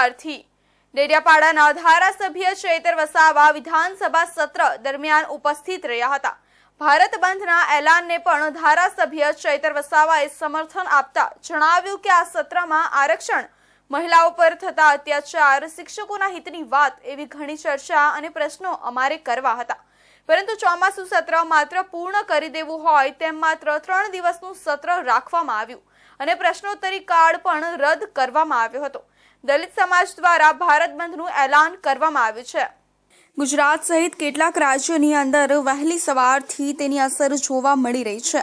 સવારથી ડેડિયાપાડાના ધારાસભ્ય ચૈતર વસાવા વિધાનસભા સત્ર દરમિયાન ઉપસ્થિત રહ્યા હતા। ભારત બંધના એલાનને પણ ધારાસભ્ય ચૈતર વસાવાએ સમર્થન આપતા જણાવ્યું કે આ સત્રમાં આરક્ષણ, મહિલાઓ પર થતા અત્યાચાર, શિક્ષકોના હિતની વાત એવી ઘણી ચર્ચા અને પ્રશ્નો અમારે કરવા હતા, પરંતુ ચોમાસુ સત્ર માત્ર પૂર્ણ કરી દેવું હોય તેમ માત્ર 3 દિવસનું સત્ર રાખવામાં આવ્યું અને પ્રશ્નોત્તરી કાળ પણ રદ કરવામાં આવ્યો હતો। દલિત સમાજ દ્વારા ભારત બંધનું એલાન કરવામાં આવ્યું છે। ગુજરાત સહિત કેટલાક રાજ્યોની અંદર વહેલી સવારથી તેની અસર જોવા મળી રહી છે।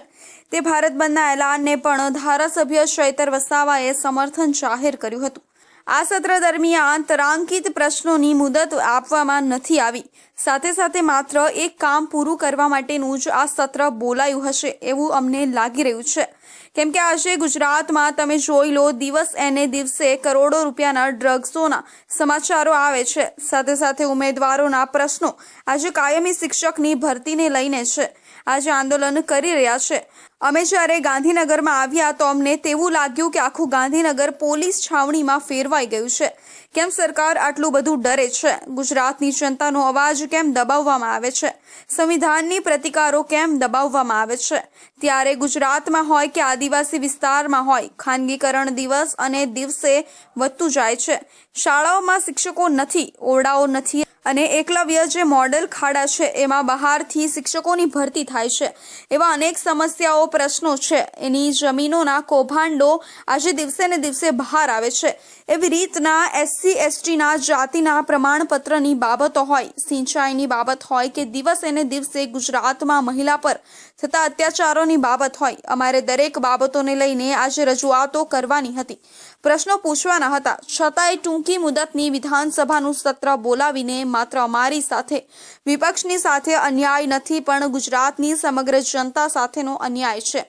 તે ભારત બંધના એલાનને પણ ધારાસભ્ય ચૈતર વસાવાએ સમર્થન જાહેર કર્યું હતું। આ સત્ર દરમિયાન તારાંકિત પ્રશ્નોની મુદત આપવામાં નથી આવી, સાથે સાથે માત્ર એક કામ પૂરું કરવા માટેનું જ આ સત્ર બોલાયું હશે એવું અમને લાગી રહ્યું છે, કેમ કે આજે ગુજરાતમાં તમે જોઈ લો, દિવસ એને દિવસે કરોડો રૂપિયાના ડ્રગ્સોના સમાચારો આવે છે। સાથે સાથે ઉમેદવારોના પ્રશ્નો આજે કાયમી શિક્ષકની ભરતીને લઈને છે, આજે આંદોલન કરી રહ્યા છે। અમે જ્યારે ગાંધીનગરમાં આવ્યા તો અમને તેવું લાગ્યું કે આખું ગાંધીનગર પોલીસ છાવણીમાં ફેરવાઈ ગયું છે। કેમ સરકાર આટલું બધું ડરે છે? ગુજરાતની જનતાનો અવાજ કેમ દબાવવામાં આવે છે? સંવિધાનની પ્રતિકારો કેમ દબાવવામાં આવે છે? ત્યારે ગુજરાતમાં હોય કે આદિવાસી વિસ્તારમાં હોય, ખાનગીકરણ દિવસ અને દિવસે વધતું જાય છે। શાળાઓમાં શિક્ષકો નથી, ઓરડાઓ નથી અને એકલવ્ય જે મોડેલ ખાડા છે એમાં બહારથી શિક્ષકોની ભરતી થાય છે। એવા અનેક સમસ્યાઓ, પ્રશ્નો છે। એની જમીનોના કૌભાંડો આજે દિવસે ને દિવસે બહાર આવે છે। એવી રીતના SC/STના જાતિના પ્રમાણપત્રની બાબતો હોય, સિંચાઈની બાબત હોય કે દિવસે ને દિવસે ગુજરાતમાં મહિલા પર થતા અત્યાચારોની બાબત હોય, અમારે દરેક બાબતોને લઈને આજે રજૂઆતો કરવાની હતી, પ્રશ્નો પૂછવાના હતા, છતાંય ટૂંકી મુદતની વિધાનસભાનું સત્ર બોલાવીને માત્ર અમારી સાથે, વિપક્ષની સાથે અન્યાય નથી પણ ગુજરાતની સમગ્ર જનતા સાથેનો અન્યાય છે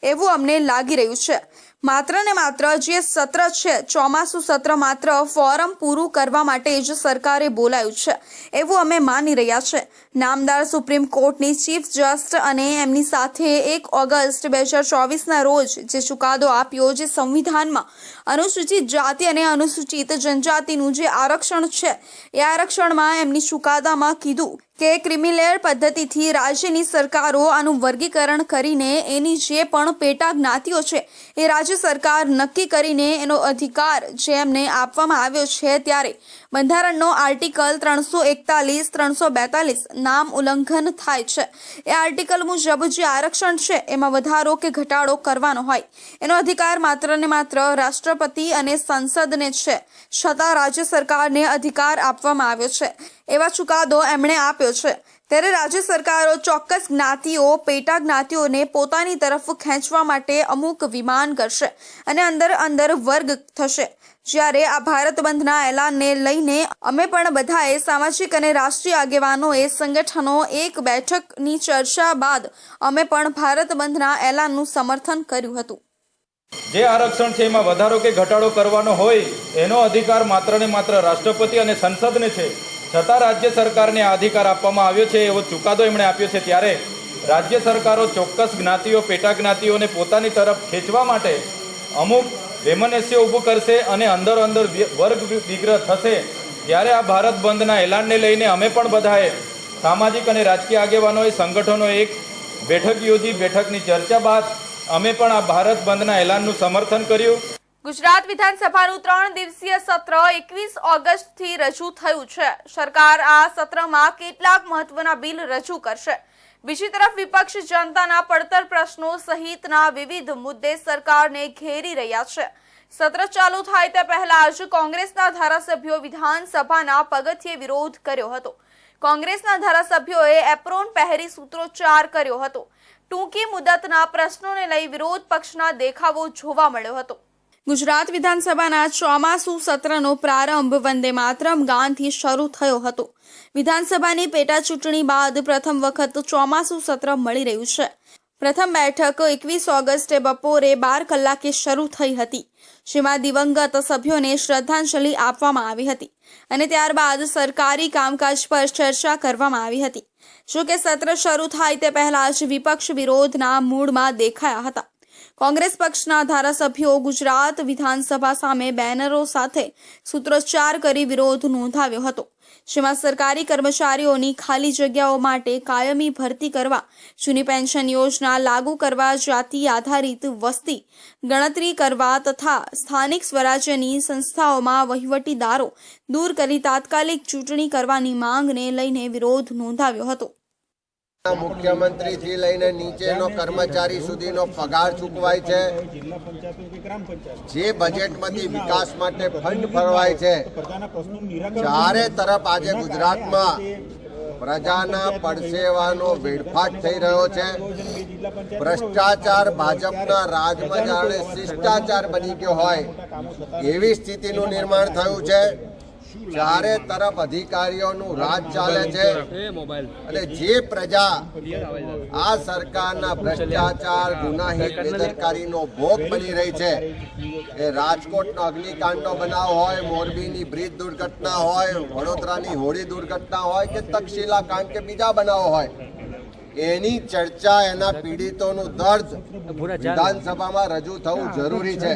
એવું અમને લાગી રહ્યું છે। માત્ર ને માત્ર જે સત્ર છે, ચોમાસુ સત્ર, માત્ર ફોરમ પૂરું કરવા માટે જ સરકારે બોલાયું છે એવું અમે માની રહ્યા છે। નામદાર સુપ્રીમ કોર્ટની ચીફ જસ્ટિસ અને એમની સાથે 1 ઓગસ્ટ 2024ના રોજ જે ચુકાદો આપ્યો, જે સંવિધાનમાં અનુસૂચિત જાતિ અને અનુસૂચિત જનજાતિનું જે આરક્ષણ છે, એ આરક્ષણમાં એમની ચુકાદામાં કીધું કે ક્રિમિલેર પદ્ધતિથી રાજ્યની સરકારો આનું વર્ગીકરણ કરીને એની જે પણ પેટા જ્ઞાતિઓ છે એ રાજ્ય સરકાર નક્કી કરીને એનો અધિકાર જે એમને આપવામાં આવ્યો છે, ત્યારે બંધારણનો આર્ટિકલ 341, 342 નામ ઉલ્લંઘન થાય છે। એ આર્ટિકલ મુજબ જે આરક્ષણ છે એમાં વધારો કે ઘટાડો કરવાનો હોય, એનો અધિકાર માત્ર ને માત્ર રાષ્ટ્રપતિ અને સંસદને છે, છતાં રાજ્ય સરકારને અધિકાર આપવામાં આવ્યો છે। એવા ચુકાદો એમણે આપ્યો છે। ત્યારે રાજ્ય સરકારો ચોક્કસ જ્ઞાતિઓ, પેટા જ્ઞાતિઓને પોતાની તરફ ખેંચવા માટે અમુક વિમાન કરશે અને અંદર વર્ગ થશે। જ્યારે આ ભારત બંધના એલાનને લઈને અમે પણ બધાએ સામાજિક અને રાષ્ટ્રીય આગેવાનોએ, સંગઠનો, એક બેઠકની ચર્ચા બાદ અમે પણ ભારત બંધના એલાનનું સમર્થન કર્યું હતું। જે આરક્ષણ છે એમાં વધારો કે ઘટાડો કરવાનો હોય એનો અધિકાર માત્ર ને માત્ર રાષ્ટ્રપતિ અને સંસદને છે, છતાં રાજ્ય સરકારને આ અધિકાર આપવામાં આવ્યો છે એવો ચુકાદો એમણે આપ્યો છે। ત્યારે રાજ્ય સરકારો ચોક્કસ જ્ઞાતિઓ, પેટા જ્ઞાતિઓને પોતાની તરફ ખેંચવા માટે અમુક વેમનસ્ય ઊભું કરશે અને અંદર વર્ગ વિગ્રહ થશે। ત્યારે આ ભારત બંધના એલાનને લઈને અમે પણ બધાએ સામાજિક અને રાજકીય આગેવાનોએ, સંગઠનોએ એક બેઠક યોજી, બેઠકની ચર્ચા બાદ અમે પણ આ ભારત બંધના એલાનનું સમર્થન કર્યું। ગુજરાત વિધાનસભાનું 3 દિવસીય સત્ર 21 ઓગસ્ટથી રજૂ થયું છે। સરકાર આ સત્રમાં કેટલાક મહત્વના બિલ રજૂ કરશે। બીજી તરફ વિપક્ષ જનતાના પડતર પ્રશ્નો સહિતના વિવિધ મુદ્દે સરકારને ઘેરી રહ્યા છે। સત્ર ચાલુ થાય તે પહેલા જ કોંગ્રેસના ધારાસભ્યો વિધાનસભાના પગથિયે વિરોધ કર્યો હતો। કોંગ્રેસના ધારાસભ્યોએ એપ્રોન પહેરી સૂત્રોચ્ચાર કર્યો હતો। ટૂંકી મુદતના પ્રશ્નોને લઈ વિરોધ પક્ષના દેખાવો જોવા મળ્યો હતો। ગુજરાત વિધાનસભાના ચોમાસુ સત્રનો પ્રારંભ વંદે માતરમ ગાનથી શરૂ થયો હતો। વિધાનસભાની પેટા ચૂંટણી બાદ પ્રથમ વખત ચોમાસુ સત્ર મળી રહ્યું છે। પ્રથમ બેઠક 21 ઓગસ્ટે બપોરે 12 કલાકે શરૂ થઈ હતી, જેમાં દિવંગત સભ્યોને શ્રદ્ધાંજલિ આપવામાં આવી હતી અને ત્યારબાદ સરકારી કામકાજ પર ચર્ચા કરવામાં આવી હતી। જો કે સત્ર શરૂ થાય તે પહેલા જ વિપક્ષ વિરોધના મૂડમાં દેખાયા હતા। કોંગ્રેસ પક્ષના ધારાસભ્યો ગુજરાત વિધાનસભા સામે બેનરો સાથે સૂત્રોચ્ચાર કરી વિરોધ નોંધાવ્યો હતો, જેમાં સરકારી કર્મચારીઓની ખાલી જગ્યાઓ માટે કાયમી ભરતી કરવા, જૂની પેન્શન યોજના લાગુ કરવા, જાતિ આધારિત વસ્તી ગણતરી કરવા તથા સ્થાનિક સ્વરાજ્યની સંસ્થાઓમાં વહીવટીદારો દૂર કરી તાત્કાલિક ચૂંટણી કરવાની માંગને લઈને વિરોધ નોંધાવ્યો હતો. મુખ્યમંત્રીથી લઈને નીચેનો કર્મચારી સુધીનો પગાર ચૂકવાય છે, જે બજેટમાંથી વિકાસ માટે ફંડ ફળવાય છે, ચારે તરફ આજે ગુજરાતમાં પ્રજાના પડસેવાનો વેડફાટ થઈ રહ્યો છે. ભ્રષ્ટાચાર ભાજપના રાજમાં જાણે શિષ્ટાચાર બની ગયો હોય એવી સ્થિતિનું નિર્માણ થયું છે. ચારે તરફ અધિકારીઓનું રાજ ચાલે છે અને જે પ્રજા આ સરકારના ભ્રષ્ટાચાર, ગુનાહિત બેદરકારીનો ભોગ બની રહી છે, એ રાજકોટનો અગ્નિકાંડનો બનાવ હોય, મોરબીની બ્રિજ દુર્ઘટના હોય, વડોદરાની હોળી દુર્ઘટના હોય કે તક્ષશિલા કાંડ કે બીજા બનાવો હોય, એની ચર્ચા, એના પીડિતોનું દર્દ વિધાનસભામાં રજૂ થવું જરૂરી છે.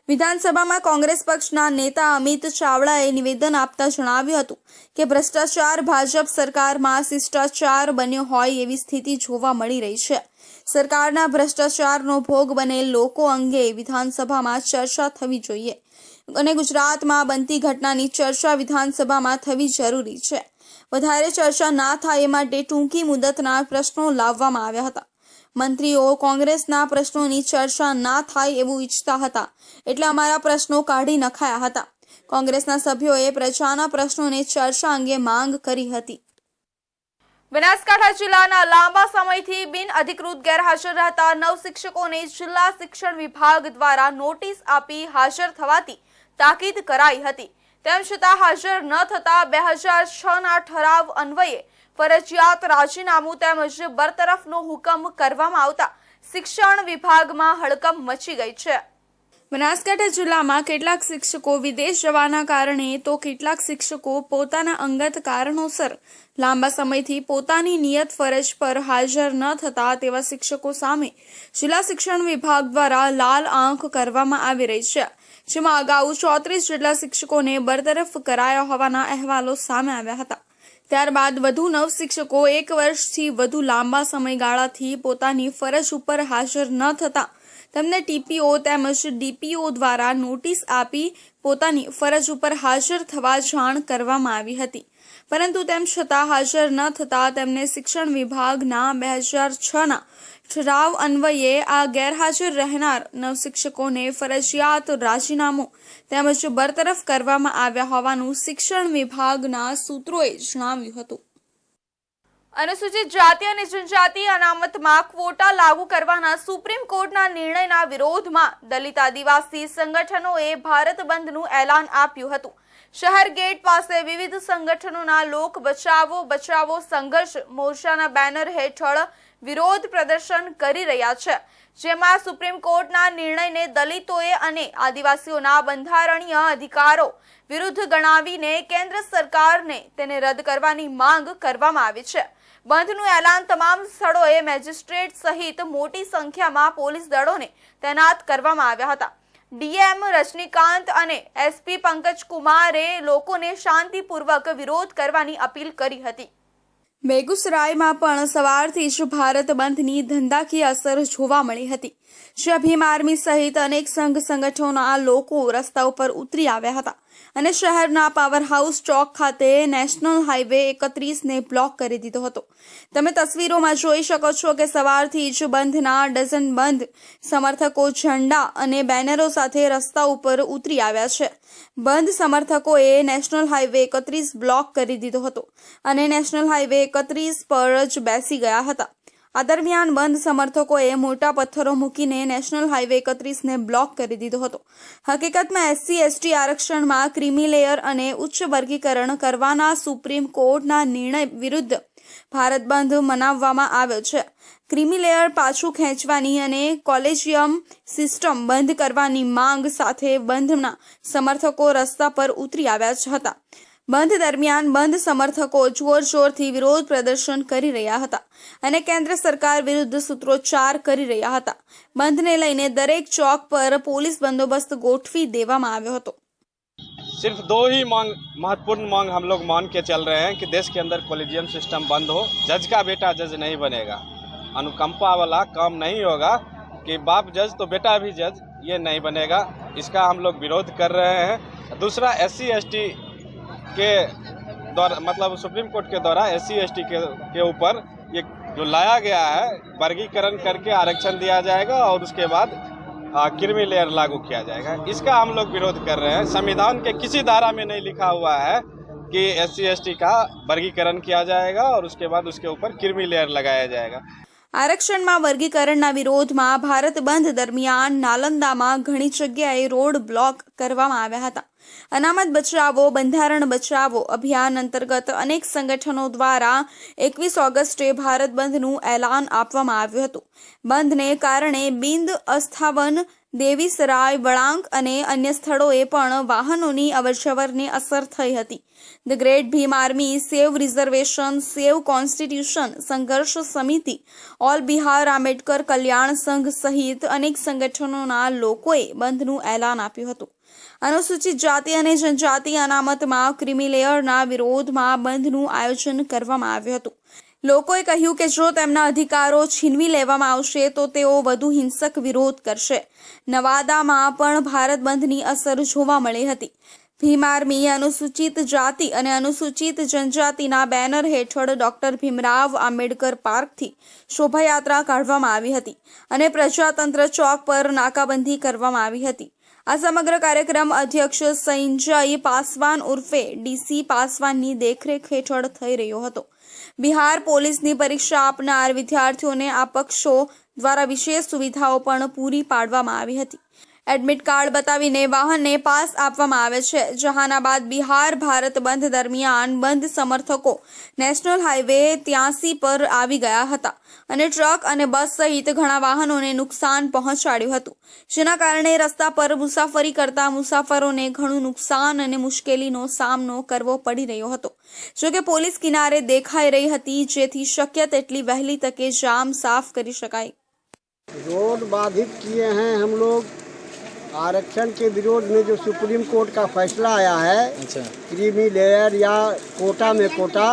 વિધાનસભામાં કોંગ્રેસ પક્ષના નેતા અમિત ચાવડાએ નિવેદન આપતા જણાવ્યું હતું કે ભ્રષ્ટાચાર ભાજપ સરકારમાં શિષ્ટાચાર બન્યો હોય એવી સ્થિતિ જોવા મળી રહી છે. સરકારના ભ્રષ્ટાચારનો ભોગ બનેલ લોકો અંગે વિધાનસભામાં ચર્ચા થવી જોઈએ અને ગુજરાતમાં બનતી ઘટનાની ચર્ચા વિધાનસભામાં થવી જરૂરી છે. વધારે ચર્ચા ના થાય એ માટે ટૂંકી મુદતના પ્રશ્નો લાવવામાં આવ્યા હતા. મંત્રીઓ કોંગ્રેસના પ્રશ્નોની ચર્ચા ના થાય એવું ઈચ્છતા હતા, એટલે અમારા પ્રશ્નો કાઢી નખાયા હતા. કોંગ્રેસના સભ્યોએ પ્રજાના પ્રશ્નોને ચર્ચા અંગે માંગ કરી હતી. બનાસકાંઠા જિલ્લાના લાંબા સમયથી બિનઅધિકૃત ગેરહાજર રહેતા 9 શિક્ષકોને જિલ્લા શિક્ષણ વિભાગ દ્વારા નોટિસ આપી હાજર થવાથી તાકીદ કરાઈ હતી. તેમ છતાં હાજર ન થતા 2006ના ઠરાવ અન્વયે ફરજિયાત રાજીનામું તેમજ બરતરફનો હુકમ કરવામાં આવતા શિક્ષણ વિભાગમાં હડકંપ મચી ગઈ છે. બનાસકાંઠા જિલ્લામાં કેટલાક શિક્ષકો વિદેશ જવાના કારણે તો કેટલાક શિક્ષકો પોતાના અંગત કારણોસર લાંબા સમયથી પોતાની નિયત ફરજ પર હાજર ન થતા તેવા શિક્ષકો સામે જિલ્લા શિક્ષણ વિભાગ દ્વારા લાલ આંખ કરવામાં આવી રહી છે, જેમાં અગાઉ 34 જેટલા શિક્ષકોને બરતરફ કરાયા હોવાના અહેવાલો સામે આવ્યા હતા. ત્યારબાદ વધુ 9 શિક્ષકો 1 વર્ષથી વધુ લાંબા સમયગાળાથી પોતાની ફરજ ઉપર હાજર ન થતા તેમને ટીપીઓ તેમજ ડીપીઓ દ્વારા નોટિસ આપી પોતાની ફરજ ઉપર હાજર થવા જાણ કરવામાં આવી હતી. પરંતુ તેમ છતાં હાજર ન થતા તેમને શિક્ષણ વિભાગના 2006ના ઠરાવ અન્વયે આ ગેરહાજર રહેનાર 9 શિક્ષકોને ફરજિયાત રાજીનામું તેમજ બરતરફ કરવામાં આવ્યા હોવાનું શિક્ષણ વિભાગના સૂત્રોએ જણાવ્યું હતું. અનુસૂચિત જાતિ અને જનજાતિ અનામતમાં ક્વોટા લાગુ કરવાના સુપ્રીમ કોર્ટના નિર્ણયના વિરોધમાં દલિત આદિવાસી સંગઠનોએ ભારત બંધનું એલાન આપ્યું હતું. શહેર ગેટ પાસે વિવિધ સંગઠનોના લોક બચાવો બચાવો સંઘર્ષ મોરચાના બેનર હેઠળ વિરોધ પ્રદર્શન કરી રહ્યા છે, જેમાં સુપ્રીમ કોર્ટના નિર્ણયને દલિતોએ અને આદિવાસીઓના બંધારણીય અધિકારો વિરુદ્ધ ગણાવીને કેન્દ્ર સરકારને તેને રદ કરવાની માંગ કરવામાં આવી છે. બંધનું એલાન તમામ સ્થળોએ મેજિસ્ટ્રેટ સહિત મોટી સંખ્યામાં પોલીસ દળોને તૈનાત કરવામાં આવ્યા હતા. ડીએમ રજનીકાંત અને એસપી પંકજકુમારે લોકોને શાંતિપૂર્વક વિરોધ કરવાની અપીલ કરી હતી. બેગુસરાયમાં પણ સવારથી જ ભારત બંધની ધંધાકીય અસર જોવા મળી હતી, જ્યાં ભીમ આર્મી સહિત અનેક સંઘ સંગઠનોના લોકો રસ્તા ઉપર ઉતરી આવ્યા હતા અને શહેરના પાવર હાઉસ ચોક ખાતે નેશનલ હાઈવે 31ને બ્લોક કરી દીધો હતો. તમે તસવીરોમાં જોઈ શકો છો કે સવારથી જ બંધના ડઝન બંધ સમર્થકો ઝંડા અને બેનરો સાથે રસ્તા ઉપર ઉતરી આવ્યા છે. બંધ સમર્થકોએ નેશનલ હાઈવે 31 બ્લોક કરી દીધો હતો અને નેશનલ હાઈવે 31 પર જ બેસી ગયા હતા. આ દરમિયાન બંધ સમર્થકોએ મોટા પથ્થરો મૂકીને નેશનલ હાઈવે 31ને બ્લોક કરી દીધો હતો. હકીકતમાં SC/ST આરક્ષણમાં ક્રીમી લેયર અને ઉચ્ચ વર્ગીકરણ કરવાના સુપ્રીમ કોર્ટના નિર્ણય વિરુદ્ધ ભારત બંધ મનાવવામાં આવ્યો છે. ક્રીમી લેયર પાછું ખેંચવાની અને કોલેજિયમ સિસ્ટમ બંધ કરવાની માંગ સાથે બંધના સમર્થકો રસ્તા પર ઉતરી આવ્યા હતા. બંધ દરમિયાન બંધ સમર્થકો જોરશોરથી વિરોધ પ્રદર્શન કરી રહ્યા હતા અને કેન્દ્ર સરકાર વિરુદ્ધ સૂત્રોચ્ચાર કરી રહ્યા હતા. બંધને લઈને દરેક ચોક પર પોલીસ બંદોબસ્ત ગોઠવી દેવામાં આવ્યો હતો. सिर्फ दो ही महत्वपूर्ण मांग हम लोग मान के चल रहे हैं कि देश के अंदर कोलिजियम सिस्टम बंद हो, जज का बेटा जज नहीं बनेगा, अनुकंपा वाला काम नहीं होगा कि बाप जज तो बेटा भी जज, ये नहीं बनेगा. इसका हम लोग विरोध कर रहे हैं. दूसरा SC/ST के द्वारा मतलब सुप्रीम कोर्ट के द्वारा SC/ST के ऊपर ये जो लाया गया है वर्गीकरण करके आरक्षण दिया जाएगा और उसके बाद क्रीमी लेयर लागू किया जाएगा. इसका हम लोग विरोध कर रहे हैं. संविधान के किसी धारा में नहीं लिखा हुआ है कि SC/ST का वर्गीकरण किया जाएगा और उसके बाद उसके ऊपर क्रीमी लेयर लगाया जाएगा. આરક્ષણમાં વર્ગીકરણના વિરોધમાં ભારત બંધ દરમિયાન નાલંદામાં ઘણી જગ્યાએ રોડ બ્લોક કરવામાં આવ્યા હતા. અનામત બચાવો બંધારણ બચાવો અભિયાન અંતર્ગત અનેક સંગઠનો દ્વારા 21 ઓગસ્ટે ભારત બંધનું એલાન આપવામાં આવ્યું હતું. બંધને કારણે બિંદ, અસ્થાવન, દેવીસરાય, વળાંક અને અન્ય સ્થળોએ પણ વાહનોની અવરજવરને અસર થઈ હતી. The great Bhim army, save reservation, save constitution, સંઘર્ષ સમિતિ, ઓલ બિહાર આંબેડકર કલ્યાણ સંઘ સહિત અનેક સંગઠનોના લોકોએ બંધનું એલાન આપ્યું હતું. અનુસૂચિત જાતિ અને જનજાતિ અનામતમાં ક્રીમી લેયરના વિરોધમાં બંધનું આયોજન કરવામાં આવ્યું હતું. લોકોએ કહ્યું કે જો તેમના અધિકારો છીનવી લેવામાં આવશે તો તેઓ વધુ હિંસક વિરોધ કરશે. નવાદામાં પણ ભારત બંધની અસર જોવા મળી હતી. ભીમ આર્મી અનુસૂચિત જાતિ અને અનુસૂચિત જનજાતિના બેનર હેઠળ ડોક્ટર ભીમરાવ આંબેડકર પાર્કથી શોભાયાત્રા કાઢવામાં આવી હતી અને પ્રજાતંત્ર ચોક પર નાકાબંધી કરવામાં આવી હતી. આ સમગ્ર કાર્યક્રમ અધ્યક્ષ સંજય પાસવાન ઉર્ફે DC પાસવાનની દેખરેખ હેઠળ થઈ રહ્યો હતો. બિહાર પોલીસની પરીક્ષા આપનાર વિદ્યાર્થીઓને આ પક્ષો દ્વારા વિશેષ સુવિધાઓ પણ પૂરી પાડવામાં આવી હતી. એડમિટ કાર્ડ બતાવીને વાહનને પાસ આપવામાં આવે છે. જહાનાબાદ બિહાર ભારત બંધ દરમિયાન બંધ સમર્થકો નેશનલ હાઈવે 83 પર આવી ગયા હતા અને ટ્રક અને બસ સહિત ઘણા વાહનોને નુકસાન પહોંચાડ્યું હતું, જેના કારણે રસ્તા પર મુસાફરી કરતા મુસાફરોને ઘણું નુકસાન અને મુશ્કેલીનો સામનો કરવો પડી રહ્યો હતો. જોકે પોલીસ કિનારે દેખાઈ રહી હતી, જેથી શક્ય તેટલી વહેલી તકે જામ સાફ કરી શકાય. रोड बाधित किए हैं हम लोग. आरक्षण के विरोध में जो सुप्रीम कोर्ट का फैसला आया है, क्रीमी लेयर या कोटा में कोटा,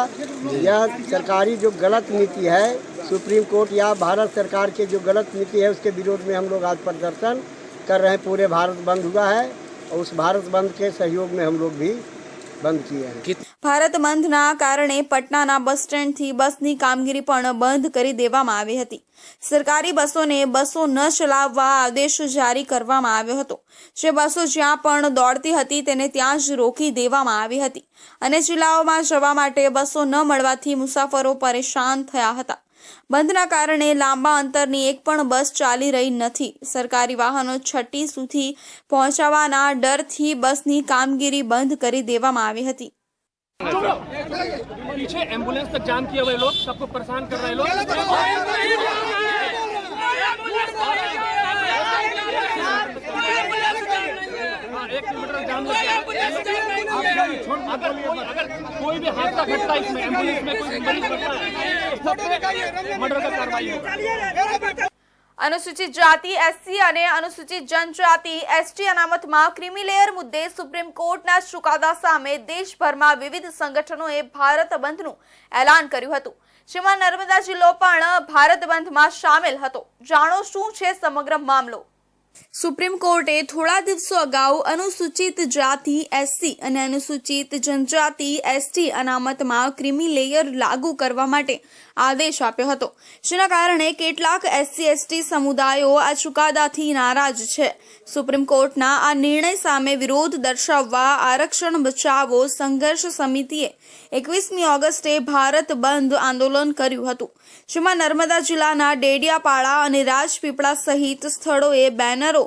यह सरकारी जो गलत नीति है, सुप्रीम कोर्ट या भारत सरकार के जो गलत नीति है उसके विरोध में हम लोग आज प्रदर्शन कर रहे हैं. पूरे भारत बंद हुआ है और उस भारत बंद के सहयोग में हम लोग भी બંધ કિયા હૈ. ભારત બંધના કારણે પટનાના બસ સ્ટેન્ડથી બસની કામગીરી પણ બંધ કરી દેવામાં આવી હતી. સરકારી બસોને બસો ન ચલાવવા આદેશ જારી કરવામાં આવ્યો હતો. જે બસો જ્યાં પણ દોડતી હતી તેને ત્યાં જ રોકી દેવામાં આવી હતી અને જિલ્લાઓમાં જવા માટે બસો ન મળવાથી મુસાફરો પરેશાન થયા હતા. બંધના કારણે લાંબા અંતરની એક પણ બસ ચાલી રહી નથી. સરકારી વાહનો છઠ્ઠી સુધી પહોંચવાના ડરથી બસની કામગીરી બંધ કરી દેવામાં આવી હતી. पीछे एम्बुलेंस तक जाम किए हुए लोग सबको परेशान कर रहे लोग. एक किलोमीटर जाम लग गया. अगर कोई भी हादसा घटता है इसमें एम्बुलेंस में कोई मरीज घटता है तो सब पे मर्डर का कार्रवाई होगा. અનુસૂચિત જાતિ SC અને અનુસૂચિત જનજાતિ ST અનામતમાં ક્રીમી લેયર મુદ્દે સુપ્રીમ કોર્ટના ચુકાદા સામે દેશભરમાં વિવિધ સંગઠનોએ ભારત બંધનું એલાન કર્યું હતું, જેમાં નર્મદા જિલ્લો પણ ભારત બંધમાં સામેલ હતો. જાણો શું છે સમગ્ર મામલો. સુપ્રીમ કોર્ટે થોડા દિવસો અગાઉ અનુસૂચિત જાતિ SC અને અનુસૂચિત જનજાતિ ST અનામતમાં ક્રીમી લેયર લાગુ કરવા માટે આદેશ આપ્યો હતો, જેના કારણે કેટલાક SC/ST સમુદાયો આ ચુકાદાથી નારાજ છે. સુપ્રીમ કોર્ટના આ નિર્ણય સામે વિરોધ દર્શાવવા આરક્ષણ બચાવો સંઘર્ષ સમિતિએ 21મી ઓગસ્ટે ભારત બંધ આંદોલન કર્યું હતું, જેમાં નર્મદા જિલ્લાના ડેડિયાપાડા અને રાજપીપળા સહિત સ્થળોએ બેનરો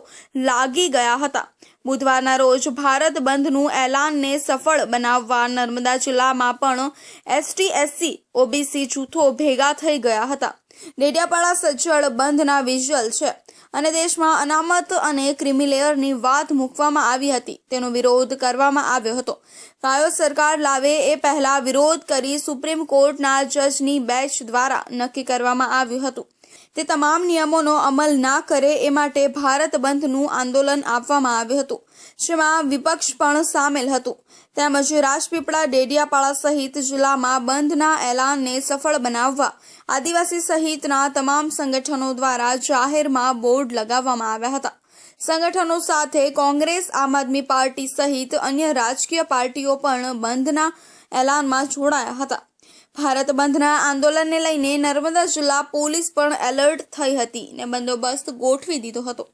લાગી ગયા હતા. બુધવારના રોજ ભારત બંધનું એલાનને સફળ બનાવવા નર્મદા જિલ્લામાં પણ ST/SC OBC જૂથો ભેગા થઈ ગયા હતા. ડેડિયાપાડા સજ્જડ બંધના વિઝ્યુઅલ છે અને દેશમાં અનામત અને ક્રિમિલેયરની વાત મૂકવામાં આવી હતી, તેનો વિરોધ કરવામાં આવ્યો હતો. કાયો સરકાર લાવે એ પહેલા વિરોધ કરી સુપ્રીમ કોર્ટના જજની બેન્ચ દ્વારા નક્કી કરવામાં આવ્યું હતું તે તમામ નિયમોનો અમલ ના કરે એ માટે ભારત બંધનું આંદોલન આપવામાં આવ્યું હતું, જેમાં વિપક્ષ પણ સામેલ હતું. તેમજ રાજપીપળા, ડેડિયાપાડા સહિત જિલ્લામાં બંધના એલાનને સફળ બનાવવા આદિવાસી સહિતના તમામ સંગઠનો દ્વારા જાહેરમાં બોર્ડ લગાવવામાં આવ્યા હતા. સંગઠનો સાથે કોંગ્રેસ, આમ આદમી પાર્ટી સહિત અન્ય રાજકીય પાર્ટીઓ પણ બંધના એલાનમાં જોડાયા હતા. ભારત બંધના આંદોલનને લઈને નર્મદા જિલ્લા પોલીસ પણ એલર્ટ થઈ હતી અને બંદોબસ્ત ગોઠવી દીધો હતો.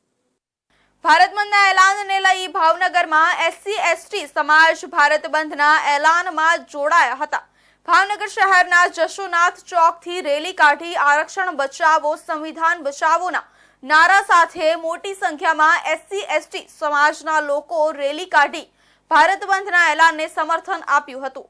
ભારત બંધના એલાનને લઈ ભાવનગરમાં SC/ST સમાજ ભારત બંધના એલાનમાં જોડાયા હતા. ભાવનગર શહેરના જશોનાથ ચોકથી રેલી કાઢી આરક્ષણ બચાવો, સંવિધાન બચાવોના નારા સાથે મોટી સંખ્યામાં SC/ST સમાજના લોકો રેલી કાઢી ભારત બંધના એલાનને સમર્થન આપ્યું હતું.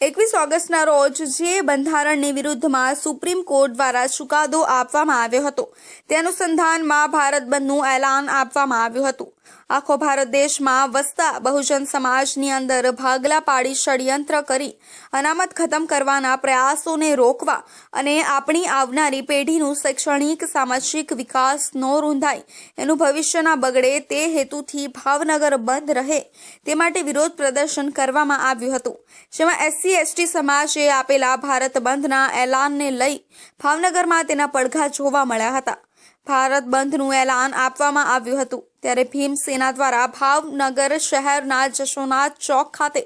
21 ઓગસ્ટના રોજ જે બંધારણની વિરુદ્ધમાં સુપ્રીમ કોર્ટ દ્વારા ચુકાદો આપવામાં આવ્યો હતો તે અનુસંધાનમાં ભારત બંધનું એલાન આપવામાં આવ્યું હતું. આખો ભારત દેશમાં વસતા બહુજન સમાજની અંદર ભાગલા પાડી ષડયંત્ર કરી અનામત ખતમ કરવાના પ્રયાસોને રોકવા અને આપણી આવનારી પેઢીનું શૈક્ષણિક, સામાજિક વિકાસ ન રૂંધાય, એનું ભવિષ્ય ના બગડે તે હેતુથી ભાવનગર બંધ રહે તે માટે વિરોધ પ્રદર્શન કરવામાં આવ્યું હતું, જેમાં SC/ST સમાજે આપેલા ભારત બંધના એલાનને લઈ ભાવનગરમાં તેના પડઘા જોવા મળ્યા હતા. ભારત બંધનું એલાન આપવામાં આવ્યું હતું ત્યારે ભીમસેના દ્વારા ભાવનગર શહેરના જશોનાથ ચોક ખાતે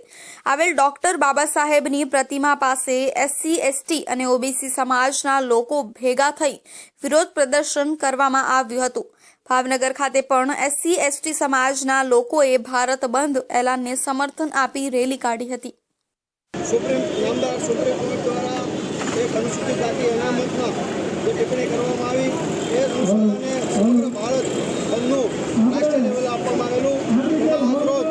આવેલ ડોક્ટર બાબા સાહેબની પ્રતિમા પાસે SC/ST અને OBC સમાજના લોકો ભેગા થઈ વિરોધ પ્રદર્શન કરવામાં આવ્યું હતું. ભાવનગર ખાતે પણ SC/ST સમાજના લોકોએ ભારત બંધ એલાનને સમર્થન આપી રેલી કાઢી હતી. સુપ્રીમ કોર્ટ દ્વારા એક અનુસૂચિત જાતિ અનામતમાં જે ટિપ્પણી કરવામાં આવી એ અનુસંધાને સમગ્ર ભારત બંધનું રાષ્ટ્રીય લેવલે આપવામાં આવેલું આજરોજ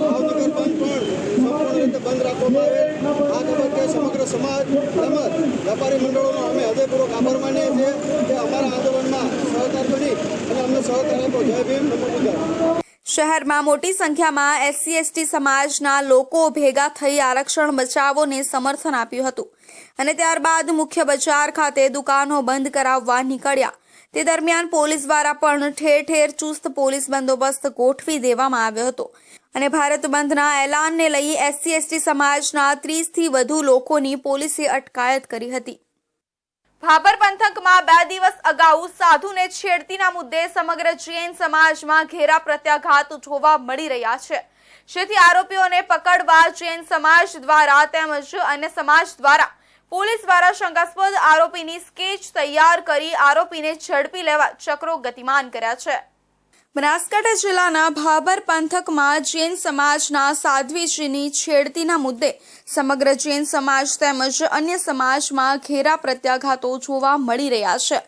ભાવનગર બંધ પણ સંપૂર્ણ રીતે બંધ રાખવામાં આવેલ. આ તબક્કે સમગ્ર સમાજ તેમજ વેપારી મંડળોનો અમે હૃદયપૂર્વક આભાર માનીએ છીએ કે અમારા આંદોલનમાં સહકાર બની અને અમને સહકાર આપ્યો. જય ભીમ, નમો બુદ્ધાય. શહેરમાં મોટી સંખ્યામાં SC/ST સમાજના લોકો ભેગા થઈ આરક્ષણ બચાવોને સમર્થન આપ્યું હતું અને ત્યારબાદ મુખ્ય બજાર ખાતે દુકાનો બંધ કરાવવા નીકળ્યા. તે દરમિયાન પોલીસ દ્વારા પણ ઠેર ઠેર ચુસ્ત પોલીસ બંદોબસ્ત ગોઠવી દેવામાં આવ્યો હતો અને ભારત બંધના એલાનને લઈ SC/ST સમાજના 30થી વધુ લોકોની પોલીસે અટકાયત કરી હતી. ભાભર પંથકમાં 2 દિવસ અગાઉ સાધુને છેડતીના મુદ્દે સમગ્ર જૈન સમાજમાં ઘેરા પ્રત્યાઘાત જોવા મળી રહ્યા છે, જેથી આરોપીઓને પકડવા જૈન સમાજ દ્વારા તેમજ અન્ય સમાજ દ્વારા પોલીસ દ્વારા શંકાસ્પદ આરોપીની સ્કેચ તૈયાર કરી આરોપીને ઝડપી લેવા ચક્રો ગતિમાન કર્યા છે. બનાસકાંઠા જિલ્લાના ભાભર પંથકમાં જૈન સમાજના સાધ્વીજીની છેડતીના મુદ્દે સમગ્ર જૈન સમાજ તેમજ અન્ય સમાજમાં ઘેરા પ્રત્યાઘાતો જોવા મળી રહ્યા છે,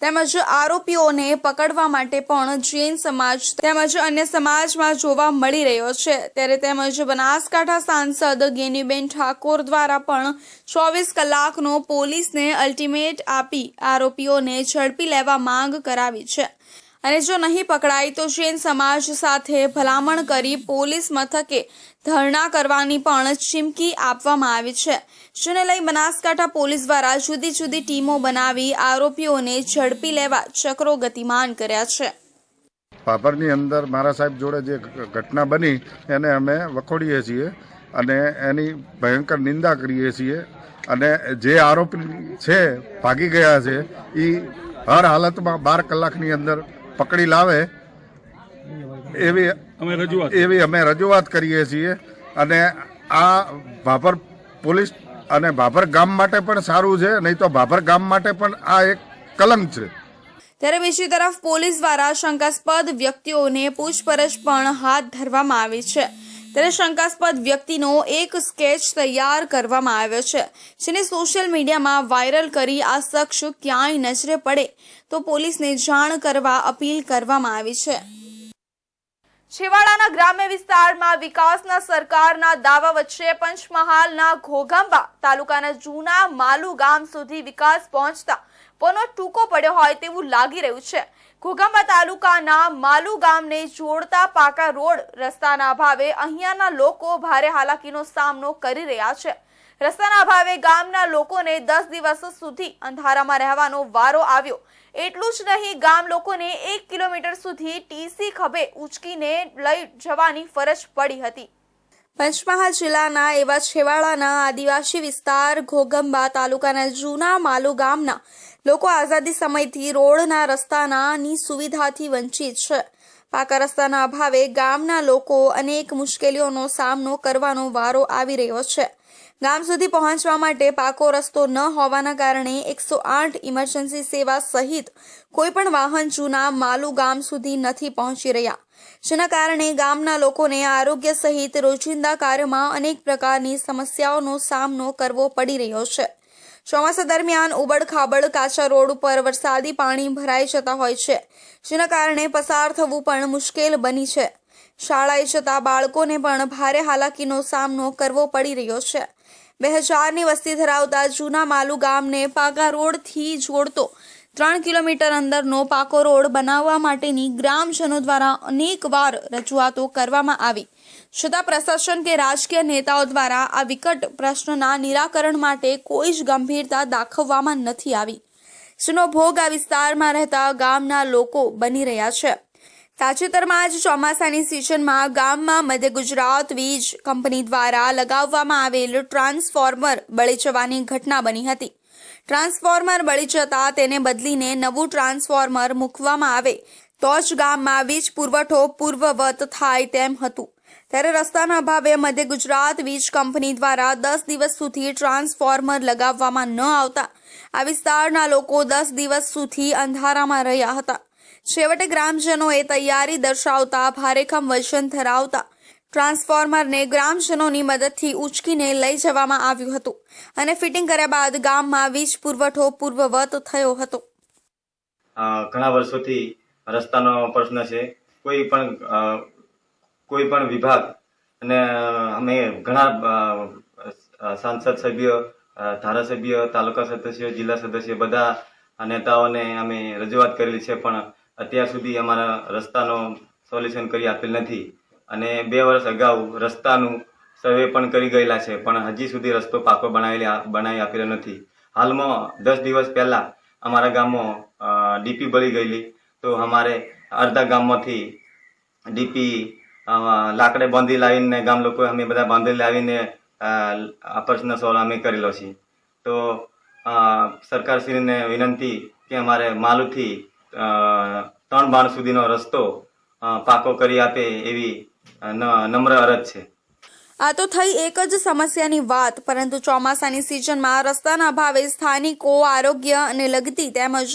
તેમજ આરોપીઓને પકડવા માટે પણ જૈન સમાજ તેમજ અન્ય સમાજમાં જોવા મળી રહ્યો છે. ત્યારે તેમજ બનાસકાંઠા સાંસદ ગેનીબેન ઠાકોર દ્વારા પણ 24 કલાકનો પોલીસને અલ્ટિમેટ આપી આરોપીઓને ઝડપી લેવા માંગ કરાવી છે અને જો નહીં પકડાય તો જૈન સમાજ સાથે ભલામણ કરી પોલીસ મથકે ધરણા કરવાની પણ ચીમકી આપવામાં આવી છે, જેને લઈ બનાસકાંઠા પોલીસ દ્વારા જુદી જુદી ટીમો બનાવી આરોપીઓને ઝડપી લેવા ચક્રો ગતિમાન કર્યા છે. ભાભરની અંદર મારા સાહેબ જોડે જે ઘટના બની એને અમે વખોડીએ છીએ અને એની ભયંકર નિંદા કરીએ છીએ અને જે આરોપી છે ભાગી ગયા છે એ હર હાલતમાં 12 કલાકની અંદર પકડી લાવે એવી અમે રજૂઆત કરીએ છીએ અને આ ભાભર પોલીસ અને ભાભર ગામ માટે પણ સારું છે, નહીં તો ભાભર ગામ માટે પણ આ એક કલંક છે. ત્યારે બીજી તરફ પોલીસ દ્વારા શંકાસ્પદ વ્યક્તિઓને પૂછપરછ પણ હાથ ધરવામાં આવી છે. ત્યારે શંકાસ્પદ વ્યક્તિનો એક સ્કેચ તૈયાર કરવામાં આવ્યો છે, જેને સોશિયલ મીડિયામાં વાયરલ કરી આ શખ્સ ક્યાંય નજરે પડે તો પોલીસને જાણ કરવા અપીલ કરવામાં આવી છે. છેવાડાના ગ્રામ્ય વિસ્તારમાં વિકાસના સરકારના દાવા વચ્ચે પંચમહાલના ઘોઘંબા તાલુકાના જૂના માલુ ગામ સુધી વિકાસ પહોંચતા પોનો ટૂંકો પડ્યો હોય તેવું લાગી રહ્યું છે. ઘોઘંબા તાલુકાના માલુ ગામને જોડતા પાકા રોડ રસ્તાના અભાવે અહીંયાના લોકો ભારે હાલાકીનો સામનો કરી રહ્યા છે. રસ્તાના અભાવે ગામના લોકોને 10 દિવસ સુધી અંધારામાં રહેવાનો વારો આવ્યો. એટલું જ નહીં, ગામ લોકોને 1 કિલોમીટર સુધી ટીસી ખભે ઉચકીને લઈ જવાની ફરજ પડી હતી. પંચમહાલ જિલ્લાના એવા છેવાડાના આદિવાસી વિસ્તાર ઘોઘંબા તાલુકાના જૂના માલુ ગામના લોકો આઝાદી સમયથી રોડના રસ્તાની સુવિધાથી વંચિત છે. પાકા રસ્તાના અભાવે ગામના લોકો અનેક મુશ્કેલીઓનો સામનો કરવાનો વારો આવી રહ્યો છે. ગામ સુધી પહોંચવા માટે પાકો રસ્તો ન હોવાના કારણે 108 ઇમરજન્સી સેવા સહિત કોઈ પણ વાહન જૂના માલુ ગામ સુધી નથી પહોંચી રહ્યા, જેના કારણે ગામના લોકોને આરોગ્ય સહિત રોજિંદા કાર્યમાં અનેક પ્રકારની સમસ્યાઓનો સામનો કરવો પડી રહ્યો છે. ચોમાસા દરમિયાન ઉબડ-ખાબડ કાચા રોડ ઉપર વરસાદી પાણી ભરાઈ જતા હોય છે, જેના કારણે પસાર થવું પણ મુશ્કેલ બની છે. શાળાએ જતા બાળકોને પણ ભારે હાલાકીનો સામનો કરવો પડી રહ્યો છે. 2000ની વસ્તી ધરાવતા જૂના માલુ ગામને પાકા રોડથી જોડતો 3 કિલોમીટર અંદરનો પાકો રોડ બનાવવા માટેની ગ્રામજનો દ્વારા અનેકવાર રજૂઆતો કરવામાં આવી, છતાં પ્રશાસન કે રાજકીય નેતાઓ દ્વારા આ વિકટ પ્રશ્નના નિરાકરણ માટે કોઈ જ ગંભીરતા દાખવવામાં નથી આવી, જેનો ભોગ આ વિસ્તારમાં રહેતા ગામના લોકો બની રહ્યા છે. તાજેતરમાં જ ચોમાસાની સિઝનમાં ગામમાં મધ્ય ગુજરાત વીજ કંપની દ્વારા લગાવવામાં આવેલ ટ્રાન્સફોર્મર બળી જવાની ઘટના બની હતી. ટ્રાન્સફોર્મર બળી જતા તેને બદલીને નવું ટ્રાન્સફોર્મર મૂકવામાં આવે તો જ ગામમાં વીજ પુરવઠો પૂર્વવત થાય તેમ હતું. ત્યારે રસ્તાના અભાવે મધ્ય ગુજરાત વીજ કંપની દ્વારા 10 દિવસ સુધી ટ્રાન્સફોર્મર લગાવવામાં ન આવતા આ વિસ્તારના લોકો 10 દિવસ સુધી અંધારામાં રહ્યા હતા. છેવટે ગ્રામજનોએ તૈયારી દર્શાવતા ભારેખમ વજન ધરાવતા ટ્રાન્સફોર્મરને ગ્રામજનોની મદદથી ઉચકીને લઈ જવામાં આવ્યું હતું અને ફિટિંગ કર્યા બાદ ગામમાં વીજ પુરવઠો પૂર્વવત થયો હતો. ઘણા વર્ષોથી રસ્તાનો પ્રશ્ન છે. કોઈ પણ વિભાગ અને અમે ઘણા સાંસદ સભ્ય, ધારાસભ્ય, તાલુકા સદસ્ય, જિલ્લા સદસ્ય બધા નેતાઓને અમે રજૂઆત કરેલી છે, પણ અત્યાર સુધી અમારા રસ્તાનો સોલ્યુશન કરી આપેલ નથી. અને 2 વર્ષ અગાઉ રસ્તાનું સર્વે પણ કરી ગયેલા છે, પણ હજી સુધી રસ્તો પાકો બનાવી આપેલો નથી. હાલમાં 10 દિવસ પહેલા અમારા ગામમાં ડીપી બળી ગયેલી, તો અમારે અડધા ગામમાંથી ડીપી લાકડે બાંધી લાવીને ગામ લોકો અમે બધા બાંધી લાવીને આ પ્રશ્ન સોલ્વ અમે કરેલો છે. તો સરકારશ્રીને વિનંતી કે અમારે માલુથી 3 બાણ સુધીનો રસ્તો પાકો કરી આપે એવી નમ્ર અરજ છે. આ તો થઈ એક જ સમસ્યાની વાત, પરંતુ ચોમાસાની સિઝનમાં રસ્તાના અભાવે સ્થાનિકો આરોગ્ય અને લગતી તેમજ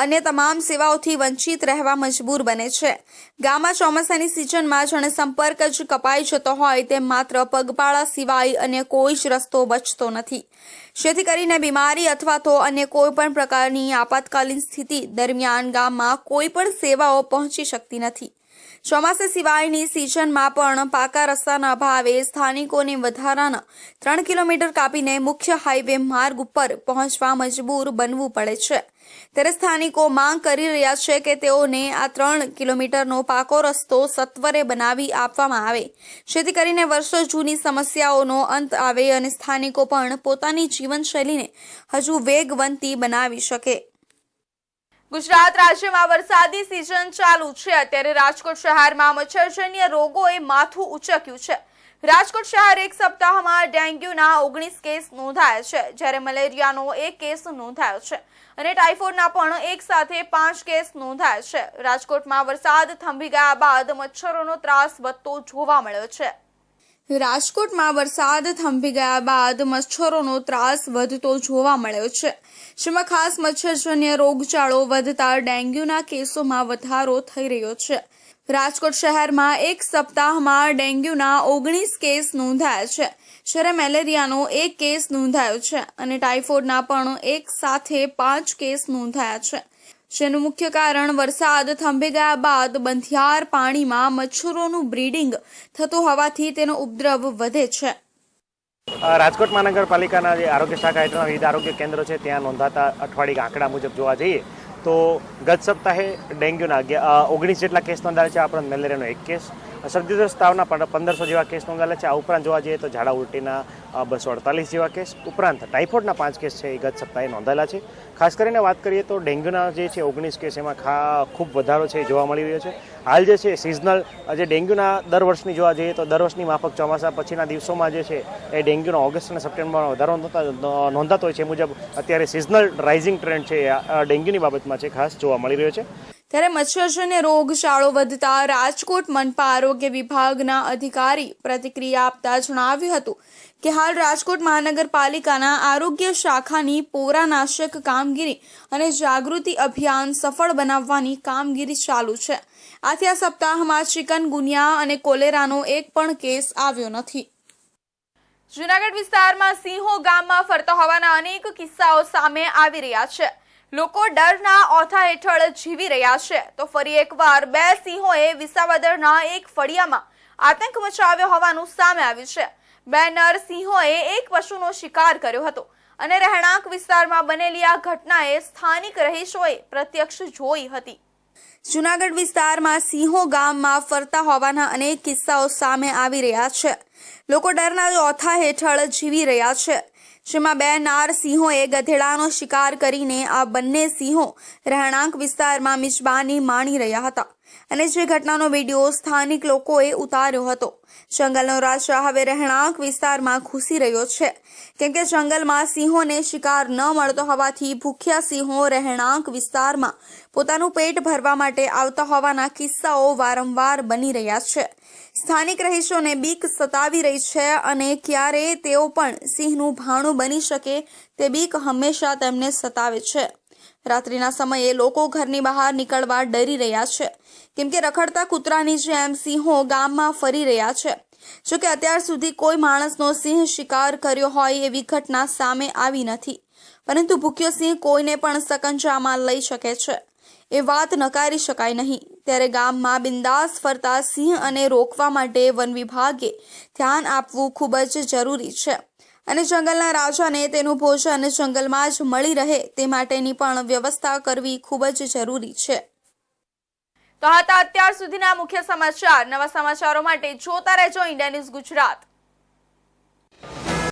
અન્ય તમામ સેવાઓથી વંચિત રહેવા મજબૂર બને છે. ગામમાં ચોમાસાની સિઝનમાં જાણે સંપર્ક જ કપાઈ જતો હોય તેમ માત્ર પગપાળા સિવાય અન્ય કોઈ જ રસ્તો બચતો નથી, જેથી કરીને બીમારી અથવા તો અન્ય કોઈ પણ પ્રકારની આપાતકાલીન સ્થિતિ દરમિયાન ગામમાં કોઈ પણ સેવાઓ પહોંચી શકતી નથી. ચોમાસા સિવાયની સિઝનમાં પણ પાકા રસ્તાના અભાવે સ્થાનિકોને વધારાના 3 કિલોમીટર કાપીને મુખ્ય હાઈવે માર્ગ ઉપર પહોંચવા મજબૂર બનવું પડે છે. ત્યારે સ્થાનિકો માંગ કરી રહ્યા છે કે તેઓને આ 3 કિલોમીટરનો પાકો રસ્તો સત્વરે બનાવી આપવામાં આવે, જેથી કરીને વર્ષો જૂની સમસ્યાઓનો અંત આવે અને સ્થાનિકો પણ પોતાની જીવનશૈલીને હજુ વેગવંતી બનાવી શકે. ગુજરાત રાજ્યમાં વરસાદી સિઝન ચાલુ છે. અત્યારે રાજકોટ શહેરમાં મચ્છરજન્ય રોગોએ માથું ઉચક્યું છે. રાજકોટ શહેર એક સપ્તાહમાં ડેન્ગ્યુના 19 કેસ નોંધાયા છે, જ્યારે મલેરિયાનો 1 કેસ નોંધાયો છે અને ટાઇફોઇડના પણ એક સાથે 5 કેસ નોંધાયા છે. રાજકોટમાં વરસાદ થંભી ગયા બાદ મચ્છરોનો ત્રાસ વધતો જોવા મળ્યો છે. રાજકોટમાં વરસાદ થંભી ગયા બાદ મચ્છરોનો ત્રાસ વધતો જોવા મળ્યો છે, જેમાં ખાસ મચ્છરજન્ય રોગચાળો વધતા ડેન્ગ્યુના કેસોમાં વધારો થઈ રહ્યો છે. રાજકોટ શહેરમાં એક સપ્તાહમાં ડેન્ગ્યુના 19 કેસ નોંધાયા છે, જ્યારે મેલેરિયાનો 1 કેસ નોંધાયો છે અને ટાઇફોઇડના પણ એક સાથે 5 કેસ નોંધાયા છે, જેનું મુખ્ય કારણ વરસાદ થંભી ગયા બાદ બંધિયાર પાણીમાં મચ્છરોનું બ્રીડિંગ થતું હોવાથી તેનો ઉપદ્રવ વધે છે. રાજકોટ મહાનગરપાલિકાના જે આરોગ્ય શાખા હેઠળના વિવિધ આરોગ્ય કેન્દ્રો છે ત્યાં નોંધાતા અઠવાડિયા આંકડા મુજબ જોવા જઈએ તો ગત સપ્તાહે ડેન્ગ્યુના 19 જેટલા કેસ નોંધાયા છે. આ ઉપરાંત મેલેરિયાનો 1 કેસ, શરદી ઉધરસ તાવના 1500 જેવા કેસ નોંધાયેલા છે. આ ઉપરાંત જોવા જઈએ તો ઝાડા ઉલટીના 248 જેવા કેસ, ઉપરાંત ટાઇફોઇડના 5 કેસ છે એ ગત સપ્તાહે નોંધાયેલા છે. ખાસ કરીને વાત કરીએ તો ડેન્ગ્યુના જે છે 19 કેસ એમાં ખૂબ વધારો છે જોવા મળી રહ્યો છે. હાલ જે છે સિઝનલ જે ડેન્ગ્યુના દર વર્ષની જોવા જઈએ તો દર વર્ષની માફક ચોમાસા પછીના દિવસોમાં જે છે એ ડેન્ગ્યુનો ઓગસ્ટ અને સપ્ટેમ્બરમાં વધારો નોંધાતો હોય છે. મુજબ અત્યારે સિઝનલ રાઇઝિંગ ટ્રેન્ડ છે ડેન્ગ્યુની બાબતમાં છે ખાસ જોવા મળી રહ્યો છે. ત્યારે મચ્છરજન્ય રોગચાળો વધતા રાજકોટ મનપા આરોગ્ય વિભાગના અધિકારી પ્રતિક્રિયા આપતા જણાવ્યું હતું કે હાલ રાજકોટ મહાનગરપાલિકાના આરોગ્ય શાખાની પોરાનાશક કામગીરી અને જાગૃતિ અભિયાન સફળ બનાવવાની કામગીરી ચાલુ છે. આથી આ સપ્તાહમાં ચિકનગુનિયા અને કોલેરાનો એક પણ કેસ આવ્યો નથી. જૂનાગઢ વિસ્તારમાં સિંહો ગામમાં ફરતા હોવાના અનેક કિસ્સાઓ સામે આવી રહ્યા છે. લોકો ડરના ઓથા હેઠળ જીવી રહ્યા છે તો ફરી એકવાર 2 સિંહોએ વિસાવદરના એક ફળિયામાં આતંક મચાવ્યો હોવાનું સામે આવ્યું છે. 2 નર સિંહોએ એક પશુનો શિકાર કર્યો હતો અને રહેણાંક વિસ્તારમાં બનેલી આ ઘટનાએ સ્થાનિક રહીશોએ પ્રત્યક્ષ જોઈ હતી. જૂનાગઢ વિસ્તારમાં સિંહો ગામમાં ફરતા હોવાના અનેક કિસ્સાઓ સામે આવી રહ્યા છે. લોકો ડરના ઓથા હેઠળ જીવી રહ્યા છે. જેમાં 2 નાર સિંહોએ ગધેડાનો શિકાર કરીને આ બંને સિંહો રહેણાંક વિસ્તારમાં મિજબાની માણી રહ્યા હતા અને જે ઘટનાનો વિડીયો સ્થાનિક લોકોએ ઉતાર્યો હતો. જંગલનો રાજા હવે રહેણાંક વિસ્તારમાં ઘૂસી રહ્યો છે કેમ કે જંગલમાં સિંહોને શિકાર ન મળતો હોવાથી ભૂખ્યા સિંહો રહેણાંક વિસ્તારમાં પોતાનું પેટ ભરવા માટે આવતા હોવાના કિસ્સાઓ વારંવાર બની રહ્યા છે. સ્થાનિક રહીશોને બીક સતાવી રહી છે અને ક્યારે તેઓ પણ સિંહનું ભાણું બની શકે તે બીક હંમેશા તેમને સતાવે છે. રાત્રિના સમયે લોકો ઘરની બહાર નીકળવા ડરી રહ્યા છે કેમ કે રખડતા કૂતરાની જેમ સિંહો ગામમાં ફરી રહ્યા છે. જોકે અત્યાર સુધી કોઈ માણસનો સિંહ શિકાર કર્યો હોય એવી ઘટના સામે આવી નથી, પરંતુ ભૂખ્યો સિંહ કોઈને પણ સકંજામાં લઈ શકે છે એ વાત નકારી શકાય નહીં. ત્યારે ગામમાં બિંદાસ ફરતા સિંહ અને રોકવા માટે વન વિભાગે ધ્યાન આપવું ખૂબ જ જરૂરી છે અને જંગલના રાજાને તેનું ભોજન જંગલમાં જ મળી રહે તે માટેની પણ વ્યવસ્થા કરવી ખૂબ જ જરૂરી છે. તો હતા અત્યાર સુધીના મુખ્ય સમાચાર. નવા સમાચારો માટે જોતા રહેજો ઇન્ડિયા ન્યૂઝ ગુજરાત.